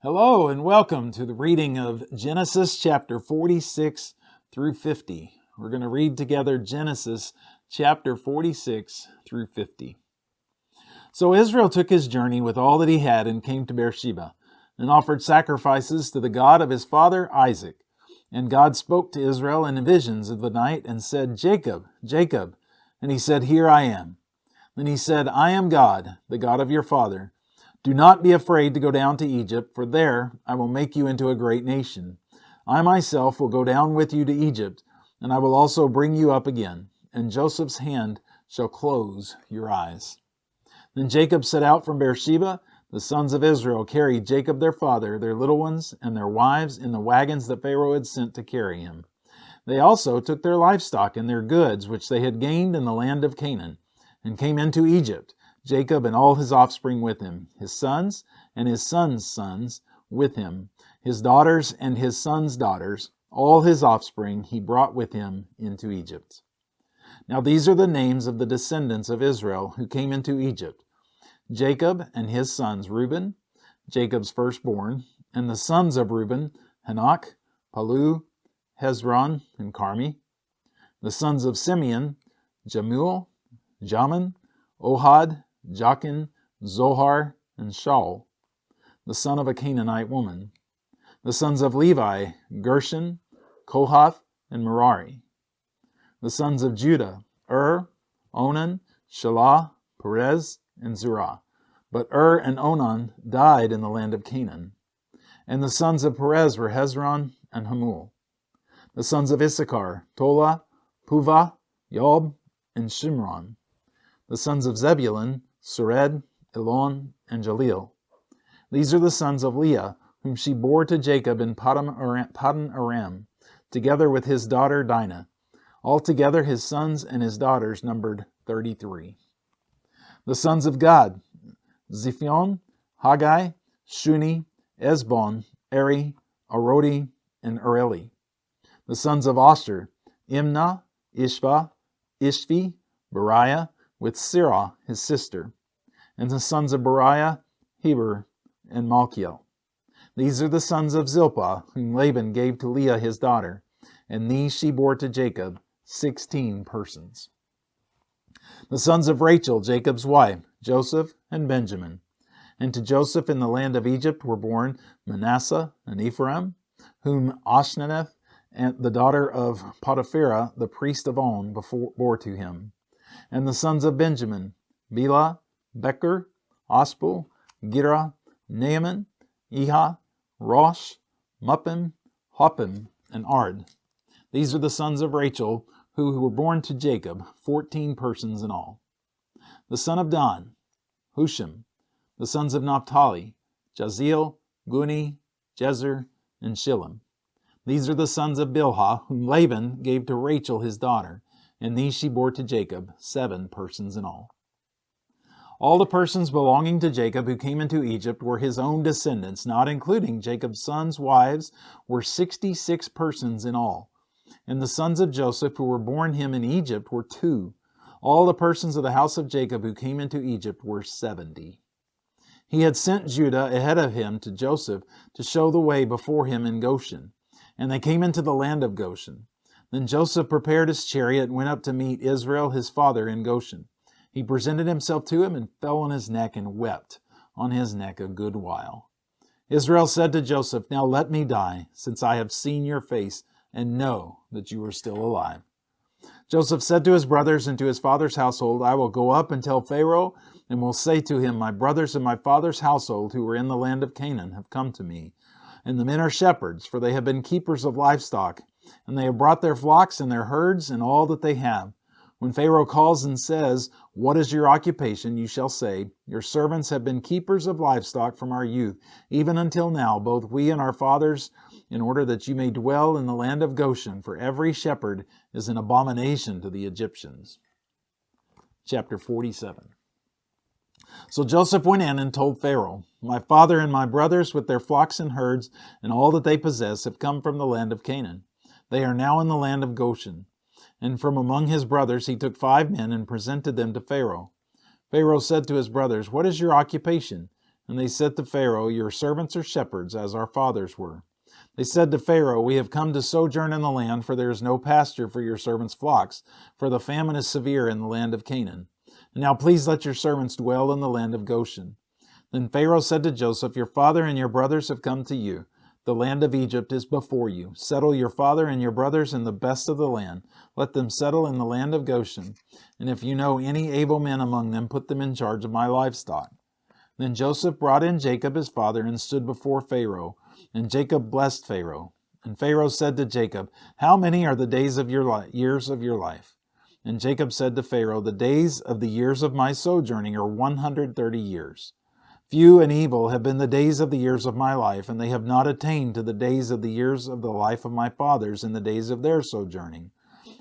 Hello and welcome to the reading of Genesis chapter 46 through 50. We're going to read together Genesis chapter 46 through 50. So Israel took his journey with all that he had and came to Beersheba and offered sacrifices to the God of his father Isaac. And God spoke to Israel in visions of the night and said, "Jacob, Jacob." And he said, "Here I am." Then he said, "I am God, the God of your father. Do not be afraid to go down to Egypt, for there I will make you into a great nation. I myself will go down with you to Egypt, and I will also bring you up again, and Joseph's hand shall close your eyes." Then Jacob set out from Beersheba. The sons of Israel carried Jacob their father, their little ones, and their wives in the wagons that Pharaoh had sent to carry him. They also took their livestock and their goods, which they had gained in the land of Canaan, and came into Egypt, Jacob and all his offspring with him, his sons and his sons' sons with him, his daughters and his sons' daughters, all his offspring he brought with him into Egypt. Now these are the names of the descendants of Israel who came into Egypt: Jacob and his sons Reuben, Jacob's firstborn, and the sons of Reuben, Hanoch, Pallu, Hezron, and Carmi. The sons of Simeon, Jemuel, Jamin, Ohad, Jachin, Zohar, and Shaul, the son of a Canaanite woman. The sons of Levi, Gershon, Kohath, and Merari. The sons of Judah, Onan, Shelah, Perez, and Zerah. But and Onan died in the land of Canaan. And the sons of Perez were Hezron and Hamul. The sons of Issachar, Tola, Puvah, Yob, and Shimron. The sons of Zebulun, Sered, Elon, and Jalil. These are the sons of Leah, whom she bore to Jacob in Paddan Aram, together with his daughter Dinah. Altogether his sons and his daughters numbered 33. The sons of Gad, Ziphion, Haggai, Shuni, Esbon, Eri, Arodi, and Areli. The sons of Asher, Imnah, Ishva, Ishvi, Beriah, with Sirah his sister, and the sons of Beriah, Heber, and Malchiel. These are the sons of Zilpah, whom Laban gave to Leah his daughter, and these she bore to Jacob, 16 persons. The sons of Rachel, Jacob's wife, Joseph and Benjamin. And to Joseph in the land of Egypt were born Manasseh and Ephraim, whom Ashnath, and the daughter of Potipherah, the priest of On, bore to him. And the sons of Benjamin, Bela, Becher, Ospel, Gera, Naaman, Eha, Rosh, Muppim, Hoppim, and Ard. These are the sons of Rachel, who were born to Jacob, 14 persons in all. The son of Dan, Hushim. The sons of Naphtali, Jaziel, Guni, Jezer, and Shillem. These are the sons of Bilhah, whom Laban gave to Rachel his daughter, and these she bore to Jacob, 7 persons in all. All the persons belonging to Jacob who came into Egypt were his own descendants, not including Jacob's sons' wives, were 66 persons in all. And the sons of Joseph who were born him in Egypt were 2. All the persons of the house of Jacob who came into Egypt were 70. He had sent Judah ahead of him to Joseph to show the way before him in Goshen. And they came into the land of Goshen. Then Joseph prepared his chariot and went up to meet Israel his father in Goshen. He presented himself to him and fell on his neck and wept on his neck a good while. Israel said to Joseph, "Now let me die, since I have seen your face and know that you are still alive." Joseph said to his brothers and to his father's household, "I will go up and tell Pharaoh, and will say to him, my brothers and my father's household who were in the land of Canaan have come to me. And the men are shepherds, for they have been keepers of livestock, and they have brought their flocks and their herds and all that they have. When Pharaoh calls and says, 'What is your occupation?' you shall say, 'Your servants have been keepers of livestock from our youth, even until now, both we and our fathers, in order that you may dwell in the land of Goshen, for every shepherd is an abomination to the Egyptians." Chapter 47. So Joseph went in and told Pharaoh, "My father and my brothers with their flocks and herds and all that they possess have come from the land of Canaan. They are now in the land of Goshen." And from among his brothers he took 5 men and presented them to Pharaoh. Pharaoh said to his brothers, "What is your occupation?" And they said to Pharaoh, Your servants are shepherds, as our fathers were. They said to Pharaoh, We have come to sojourn in the land, for there is no pasture for your servants' flocks, for the famine is severe in the land of Canaan. And now please let your servants dwell in the land of Goshen. Then Pharaoh said to Joseph, Your father and your brothers have come to you. The land of Egypt is before you. Settle your father and your brothers in the best of the land. Let them settle in the land of Goshen. And if you know any able men among them, put them in charge of my livestock. Then Joseph brought in Jacob his father and stood before Pharaoh. And Jacob blessed Pharaoh. And Pharaoh said to Jacob, How many are the days of your years of your life? And Jacob said to Pharaoh, The days of the years of my sojourning are 130 years. Few and evil have been the days of the years of my life, and they have not attained to the days of the years of the life of my fathers in the days of their sojourning.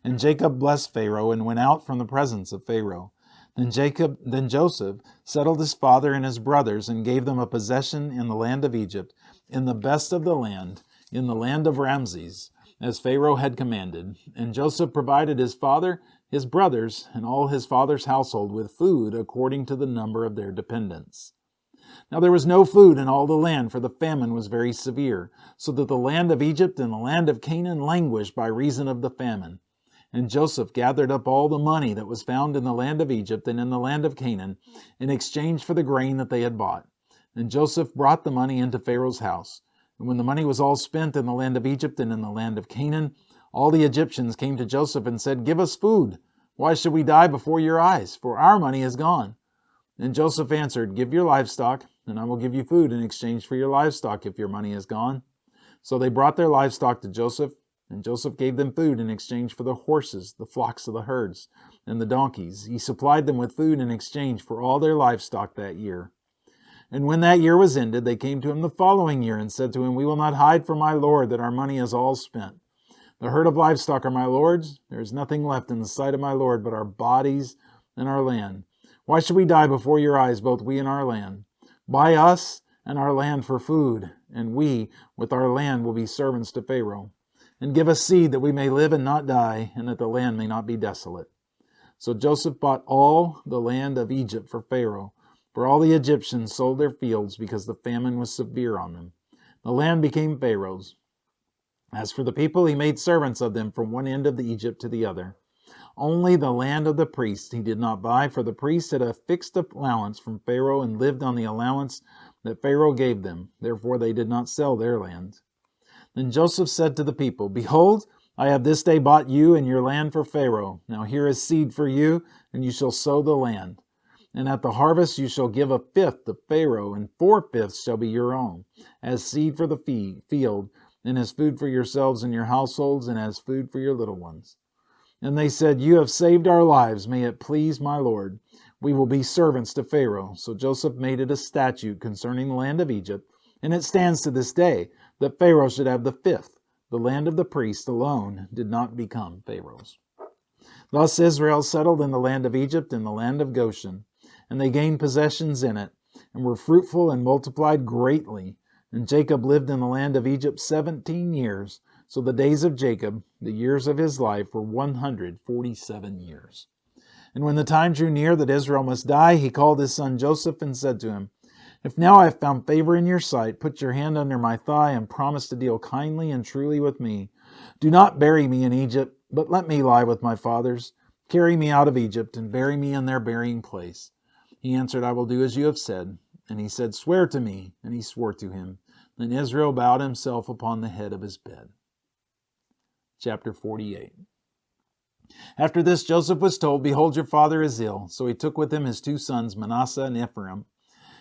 And Jacob blessed Pharaoh and went out from the presence of Pharaoh. Then Joseph settled his father and his brothers and gave them a possession in the land of Egypt, in the best of the land, in the land of Ramses, as Pharaoh had commanded. And Joseph provided his father, his brothers, and all his father's household with food according to the number of their dependents. Now there was no food in all the land, for the famine was very severe, so that the land of Egypt and the land of Canaan languished by reason of the famine. And Joseph gathered up all the money that was found in the land of Egypt and in the land of Canaan, in exchange for the grain that they had bought. And Joseph brought the money into Pharaoh's house. And when the money was all spent in the land of Egypt and in the land of Canaan, all the Egyptians came to Joseph and said, Give us food. Why should we die before your eyes? For our money is gone. And Joseph answered, Give your livestock, and I will give you food in exchange for your livestock if your money is gone. So they brought their livestock to Joseph, and Joseph gave them food in exchange for the horses, the flocks of the herds, and the donkeys. He supplied them with food in exchange for all their livestock that year. And when that year was ended, they came to him the following year and said to him, We will not hide from my lord that our money is all spent. The herd of livestock are my lord's. There is nothing left in the sight of my lord but our bodies and our land. Why should we die before your eyes, both we and our land? Buy us and our land for food, and we with our land will be servants to Pharaoh. And give us seed that we may live and not die, and that the land may not be desolate. So Joseph bought all the land of Egypt for Pharaoh, for all the Egyptians sold their fields because the famine was severe on them. The land became Pharaoh's. As for the people, he made servants of them from one end of the Egypt to the other. Only the land of the priests he did not buy, for the priests had a fixed allowance from Pharaoh and lived on the allowance that Pharaoh gave them. Therefore they did not sell their land. Then Joseph said to the people, Behold, I have this day bought you and your land for Pharaoh. Now here is seed for you, and you shall sow the land. And at the harvest you shall give 1/5 to Pharaoh, and 4/5 shall be your own, as seed for the field, and as food for yourselves and your households, and as food for your little ones. And they said, You have saved our lives. May it please my Lord. We will be servants to Pharaoh. So Joseph made it a statute concerning the land of Egypt, and it stands to this day, that Pharaoh should have 1/5. The land of the priests alone did not become Pharaoh's. Thus Israel settled in the land of Egypt and the land of Goshen, and they gained possessions in it, and were fruitful and multiplied greatly. And Jacob lived in the land of Egypt 17 years. So the days of Jacob, the years of his life, were 147 years. And when the time drew near that Israel must die, he called his son Joseph and said to him, If now I have found favor in your sight, put your hand under my thigh and promise to deal kindly and truly with me. Do not bury me in Egypt, but let me lie with my fathers. Carry me out of Egypt and bury me in their burying place. He answered, I will do as you have said. And he said, Swear to me. And he swore to him. Then Israel bowed himself upon the head of his bed. Chapter 48. After this Joseph was told, Behold, your father is ill. So he took with him his 2 sons, Manasseh and Ephraim.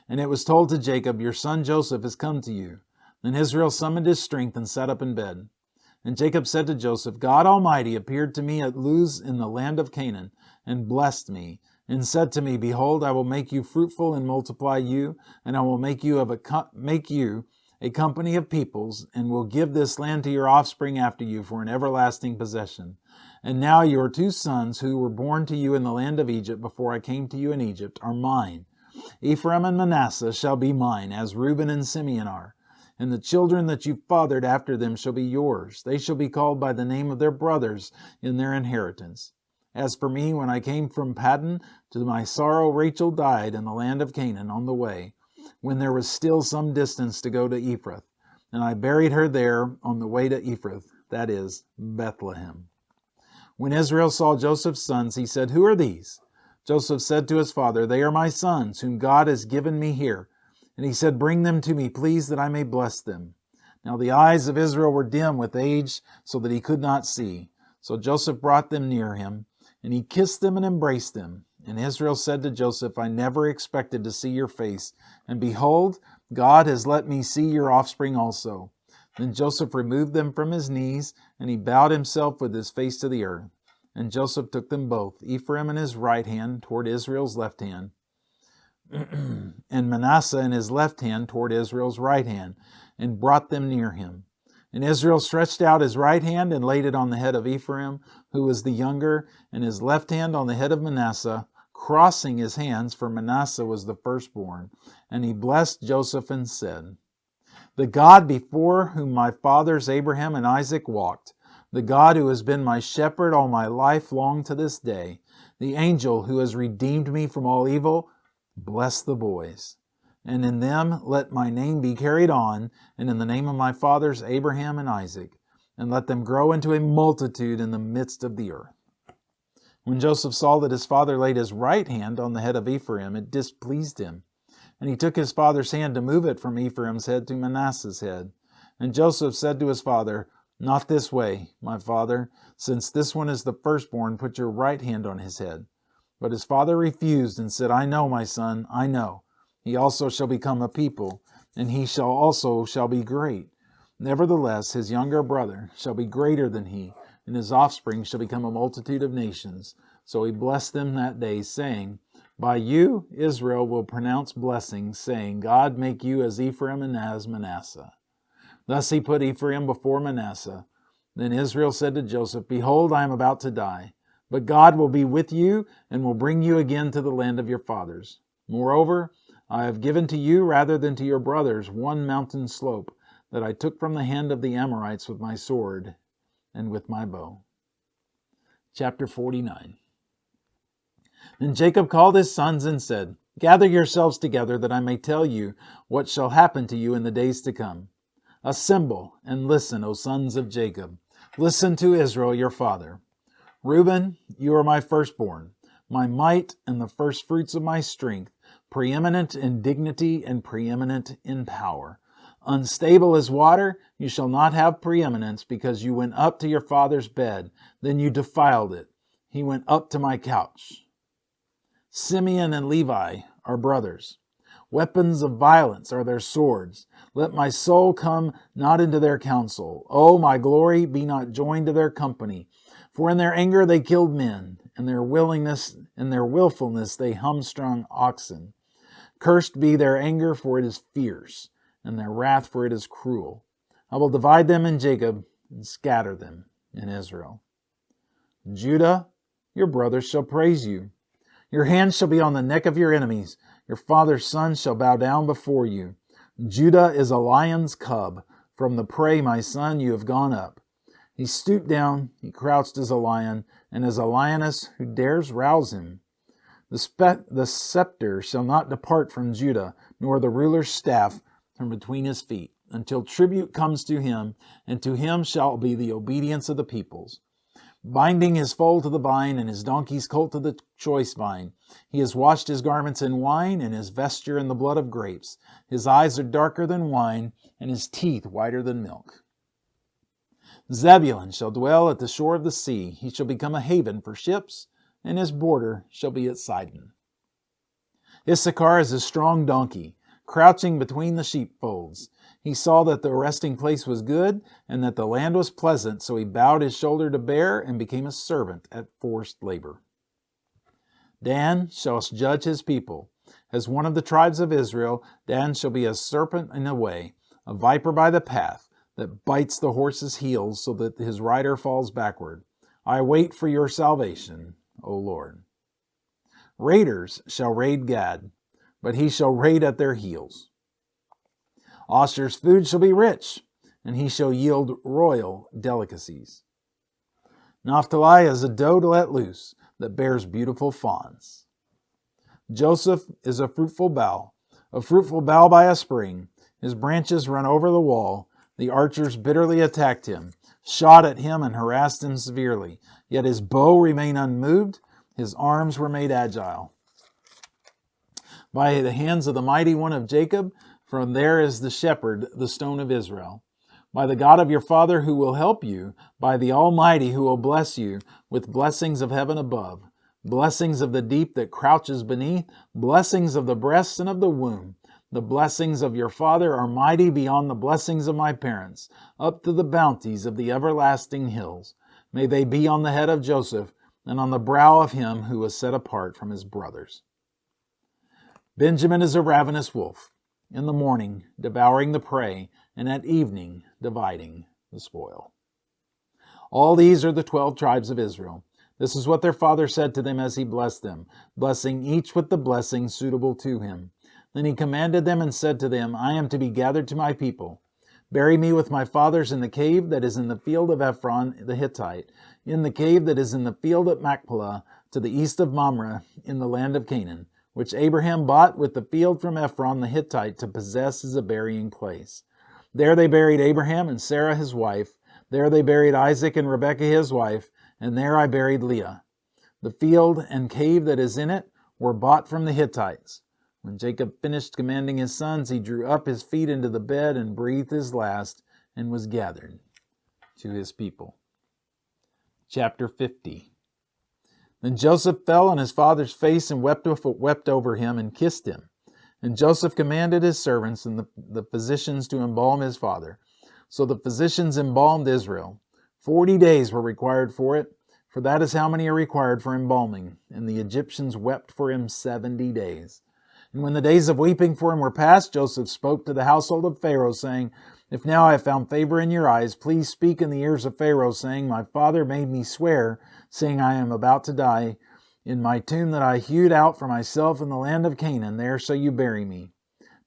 And it was told to Jacob, Your son Joseph has come to you. Then Israel summoned his strength and sat up in bed. And Jacob said to Joseph, God Almighty appeared to me at Luz in the land of Canaan, and blessed me, and said to me, Behold, I will make you fruitful and multiply you, and I will make you a company of peoples, and will give this land to your offspring after you for an everlasting possession. And now your 2 sons, who were born to you in the land of Egypt before I came to you in Egypt, are mine. Ephraim and Manasseh shall be mine, as Reuben and Simeon are. And the children that you fathered after them shall be yours. They shall be called by the name of their brothers in their inheritance. As for me, when I came from Paddan, to my sorrow Rachel died in the land of Canaan on the way, when there was still some distance to go to Ephrath. And I buried her there on the way to Ephrath, that is, Bethlehem. When Israel saw Joseph's sons, he said, "Who are these?" Joseph said to his father, "They are my sons, whom God has given me here." And he said, "Bring them to me, please, that I may bless them." Now the eyes of Israel were dim with age, so that he could not see. So Joseph brought them near him, and he kissed them and embraced them. And Israel said to Joseph, "I never expected to see your face, and behold, God has let me see your offspring also." Then Joseph removed them from his knees, and he bowed himself with his face to the earth. And Joseph took them both, Ephraim in his right hand toward Israel's left hand, and Manasseh in his left hand toward Israel's right hand, and brought them near him. And Israel stretched out his right hand and laid it on the head of Ephraim, who was the younger, and his left hand on the head of Manasseh, crossing his hands, for Manasseh was the firstborn. And he blessed Joseph and said, "The God before whom my fathers Abraham and Isaac walked, the God who has been my shepherd all my life long to this day, the angel who has redeemed me from all evil, bless the boys. And in them let my name be carried on, and in the name of my fathers Abraham and Isaac, and let them grow into a multitude in the midst of the earth." When Joseph saw that his father laid his right hand on the head of Ephraim, it displeased him. And he took his father's hand to move it from Ephraim's head to Manasseh's head. And Joseph said to his father, "Not this way, my father, since this one is the firstborn, put your right hand on his head." But his father refused and said, "I know, my son, I know. He also shall become a people, and he shall be great. Nevertheless, his younger brother shall be greater than he, and his offspring shall become a multitude of nations." So he blessed them that day, saying, "By you Israel will pronounce blessings, saying, God make you as Ephraim and as Manasseh." Thus he put Ephraim before Manasseh. Then Israel said to Joseph, "Behold, I am about to die, but God will be with you and will bring you again to the land of your fathers. Moreover, I have given to you, rather than to your brothers, one mountain slope that I took from the hand of the Amorites with my sword and with my bow." Chapter 49. Then Jacob called his sons and said, "Gather yourselves together, that I may tell you what shall happen to you in the days to come. Assemble and listen, O sons of Jacob. Listen to Israel your father. Reuben, you are my firstborn, my might and the firstfruits of my strength, preeminent in dignity and preeminent in power. Unstable as water, you shall not have preeminence, because you went up to your father's bed, then you defiled it. He went up to my couch. Simeon and Levi are brothers. Weapons of violence are their swords. Let my soul come not into their counsel. O my glory, be not joined to their company. For in their anger they killed men, and their willfulness they hamstrung oxen. Cursed be their anger, for it is fierce, and their wrath, for it is cruel. I will divide them in Jacob and scatter them in Israel. Judah, your brothers shall praise you. Your hands shall be on the neck of your enemies. Your father's sons shall bow down before you. Judah is a lion's cub. From the prey, my son, you have gone up. He stooped down, he crouched as a lion, and as a lioness who dares rouse him. The scepter shall not depart from Judah, nor the ruler's staff from between his feet, until tribute comes to him, and to him shall be the obedience of the peoples. Binding his foal to the vine, and his donkey's colt to the choice vine. He has washed his garments in wine, and his vesture in the blood of grapes. His eyes are darker than wine, and his teeth whiter than milk. Zebulun shall dwell at the shore of the sea. He shall become a haven for ships, and his border shall be at Sidon. Issachar is a strong donkey, crouching between the sheepfolds. He saw that the resting place was good, and that the land was pleasant, so he bowed his shoulder to bear, and became a servant at forced labor. Dan shall judge his people. As one of the tribes of Israel, Dan shall be a serpent in a way, a viper by the path, that bites the horse's heels, so that his rider falls backward. I wait for your salvation, O Lord. Raiders shall raid Gad, but he shall raid at their heels. Asher's food shall be rich, and he shall yield royal delicacies. Naphtali is a doe let loose, that bears beautiful fawns. Joseph is a fruitful bough, a fruitful bough by a spring. His branches run over the wall. The archers bitterly attacked him, shot at him and harassed him severely. Yet his bow remained unmoved. His arms were made agile by the hands of the mighty one of Jacob. From there is the shepherd, the stone of Israel. By the God of your father who will help you, by the Almighty who will bless you with blessings of heaven above, blessings of the deep that crouches beneath, blessings of the breasts and of the womb. The blessings of your father are mighty beyond the blessings of my parents, up to the bounties of the everlasting hills. May they be on the head of Joseph and on the brow of him who was set apart from his brothers. Benjamin is a ravenous wolf, in the morning devouring the prey, and at evening dividing the spoil. All these are the 12 tribes of Israel. This is what their father said to them as he blessed them, blessing each with the blessing suitable to him. Then he commanded them and said to them, I am to be gathered to my people. Bury me with my fathers in the cave that is in the field of Ephron the Hittite, in the cave that is in the field at Machpelah, to the east of Mamre, in the land of Canaan, which Abraham bought with the field from Ephron the Hittite to possess as a burying place. There they buried Abraham and Sarah his wife. There they buried Isaac and Rebekah his wife, and there I buried Leah. The field and cave that is in it were bought from the Hittites. When Jacob finished commanding his sons, he drew up his feet into the bed and breathed his last, and was gathered to his people. Chapter 50. Then Joseph fell on his father's face and wept over him and kissed him. And Joseph commanded his servants and the physicians to embalm his father. So the physicians embalmed Israel. 40 days were required for it, for that is how many are required for embalming. And the Egyptians wept for him 70 days. And when the days of weeping for him were past, Joseph spoke to the household of Pharaoh, saying, If now I have found favor in your eyes, please speak in the ears of Pharaoh, saying, My father made me swear, saying, I am about to die, in my tomb that I hewed out for myself in the land of Canaan, there shall you bury me.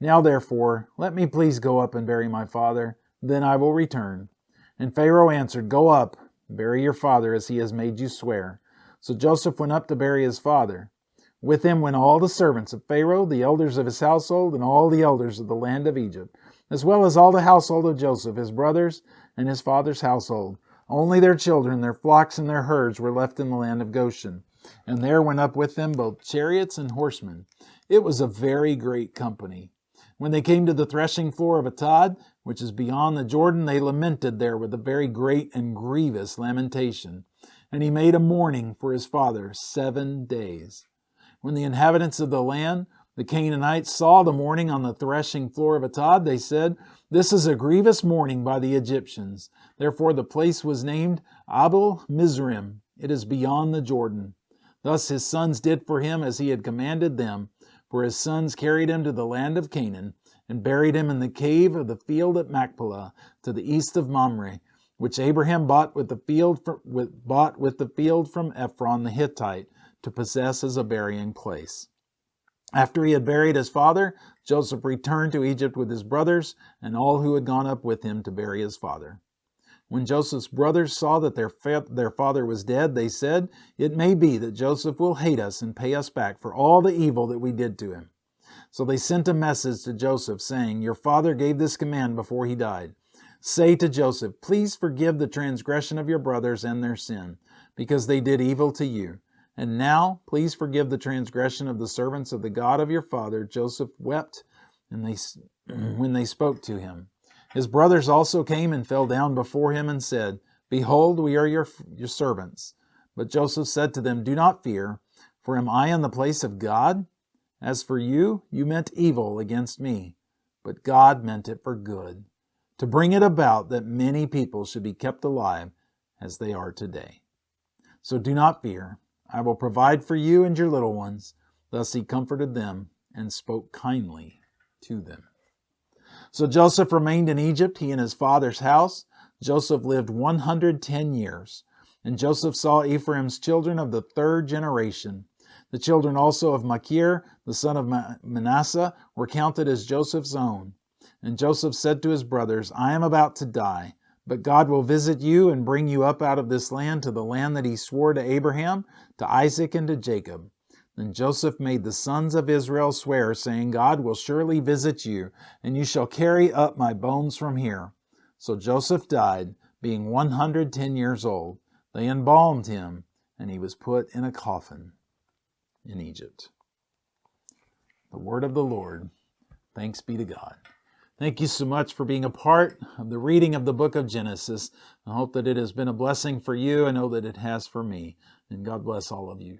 Now therefore, let me please go up and bury my father, then I will return. And Pharaoh answered, Go up, bury your father as he has made you swear. So Joseph went up to bury his father. With him went all the servants of Pharaoh, the elders of his household, and all the elders of the land of Egypt, as well as all the household of Joseph, his brothers, and his father's household. Only their children, their flocks, and their herds were left in the land of Goshen. And there went up with them both chariots and horsemen. It was a very great company. When they came to the threshing floor of Atad, which is beyond the Jordan, they lamented there with a very great and grievous lamentation. And he made a mourning for his father 7 days. When the inhabitants of the land, the Canaanites, saw the mourning on the threshing floor of Atad, they said, This is a grievous mourning by the Egyptians. Therefore the place was named 𝗕𝗲𝗄. It is beyond the Jordan. Thus his sons did for him as he had commanded them, for his sons carried him to the land of Canaan, and buried him in the cave of the field at Machpelah, to the east of Mamre, which Abraham bought with the field from Ephron the Hittite, to possess as a burying place. After he had buried his father, Joseph returned to Egypt with his brothers and all who had gone up with him to bury his father. When Joseph's brothers saw that their father was dead, they said, It may be that Joseph will hate us and pay us back for all the evil that we did to him. So they sent a message to Joseph, saying, Your father gave this command before he died. Say to Joseph, Please forgive the transgression of your brothers and their sin, because they did evil to you. And now, please forgive the transgression of the servants of the God of your father. Joseph wept when they spoke to him. His brothers also came and fell down before him and said, Behold, we are your servants. But Joseph said to them, Do not fear, for am I in the place of God? As for you, you meant evil against me, but God meant it for good, to bring it about that many people should be kept alive as they are today. So do not fear. I will provide for you and your little ones. Thus he comforted them and spoke kindly to them. So Joseph remained in Egypt, he and his father's house. Joseph lived 110 years. And Joseph saw Ephraim's children of the 3rd generation. The children also of Machir, the son of Manasseh, were counted as Joseph's own. And Joseph said to his brothers, I am about to die, but God will visit you and bring you up out of this land to the land that he swore to Abraham, to Isaac, and to Jacob. Then Joseph made the sons of Israel swear, saying, God will surely visit you, and you shall carry up my bones from here. So Joseph died, being 110 years old. They embalmed him, and he was put in a coffin in Egypt. The word of the Lord. Thanks be to God. Thank you so much for being a part of the reading of the book of Genesis. I hope that it has been a blessing for you. I know that it has for me. And God bless all of you.